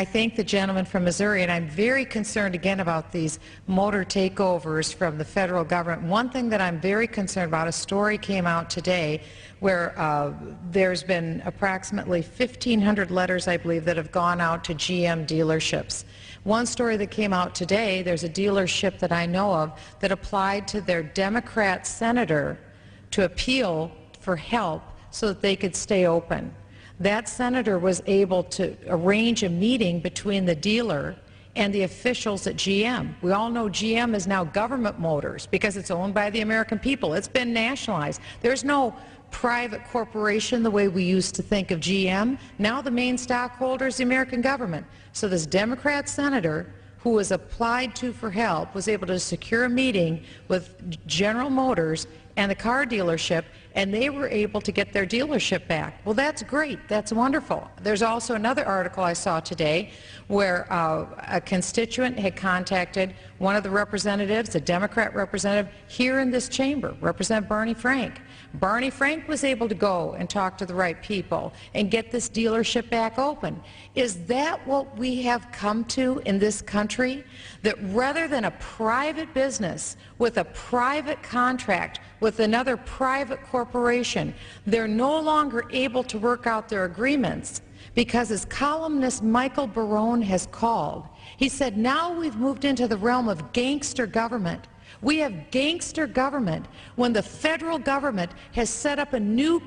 I thank the gentleman from Missouri, and I'm very concerned again about these motor takeovers from the federal government. One thing that I'm very concerned about, a story came out today where there's been approximately 1,500 letters, I believe, that have gone out to GM dealerships. One story that came out today, there's a dealership that I know of that applied to their Democrat senator to appeal for help so that they could stay open. That senator was able to arrange a meeting between the dealer and the officials at GM. We all know GM is now Government Motors because it's owned by the American people. It's been nationalized. There's no private corporation the way we used to think of GM. Now the main stockholder is the American government. So this Democrat senator who was applied to for help was able to secure a meeting with General Motors and the car dealership, and they were able to get their dealership back. Well, that's great. That's wonderful. There's also another article I saw today where a constituent had contacted one of the representatives, a Democrat representative here in this chamber, Representative Barney Frank. Barney Frank was able to go and talk to the right people and get this dealership back open. Is that what we have come to in this country? That rather than a private business with a private contract with another private corporation, they're no longer able to work out their agreements because, as columnist Michael Barone has called, he said, now we've moved into the realm of gangster government. We have gangster government when the federal government has set up a new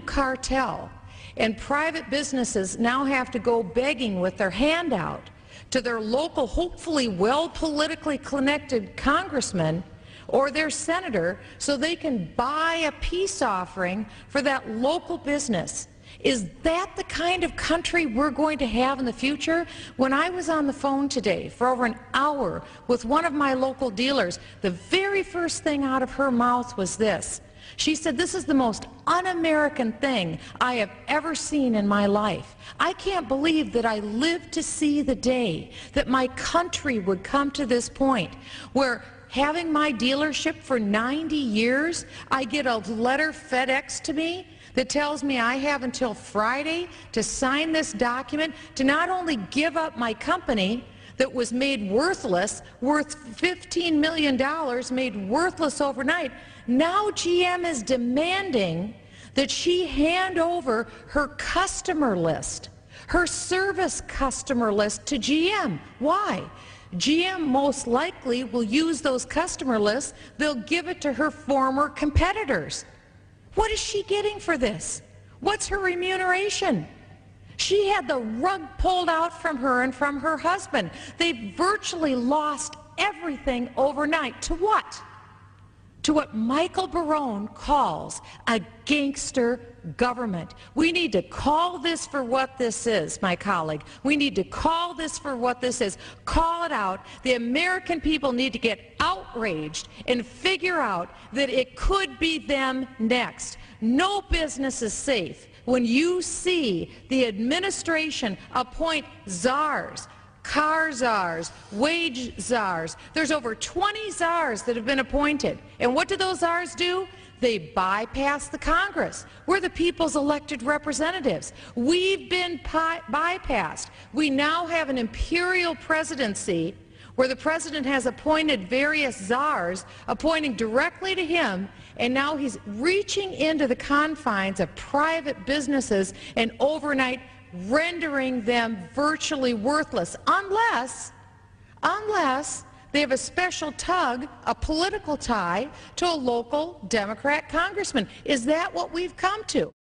cartel, and private businesses now have to go begging with their hand out to their local, hopefully well politically connected congressman or their senator so they can buy a peace offering for that local business. Is that the kind of country we're going to have in the future? When I was on the phone today for over an hour with one of my local dealers, the very first thing out of her mouth was this. She said, this is the most un-American thing I have ever seen in my life. I can't believe that I lived to see the day that my country would come to this point where, having my dealership for 90 years, I get a letter FedEx to me that tells me I have until Friday to sign this document to not only give up my company that was made worthless, worth $15 million, made worthless overnight. Now GM is demanding that she hand over her customer list, her service customer list to GM. Why? GM most likely will use those customer lists. They'll give it to her former competitors. What is she getting for this? What's her remuneration? She had the rug pulled out from her and from her husband. They virtually lost everything overnight. To what? To what Michael Barone calls a gangster government. We need to call this for what this is, my colleague. We need to call this for what this is. Call it out. The American people need to get outraged and figure out that it could be them next. No business is safe when you see the administration appoint czars, car czars, wage czars. There's over 20 czars that have been appointed. And what do those czars do? They bypass the Congress. We're the people's elected representatives. We've been bypassed. We now have an imperial presidency where the president has appointed various czars, appointing directly to him, and now he's reaching into the confines of private businesses and overnight rendering them virtually worthless, unless they have a special tug, a political tie, to a local Democrat congressman. Is that what we've come to?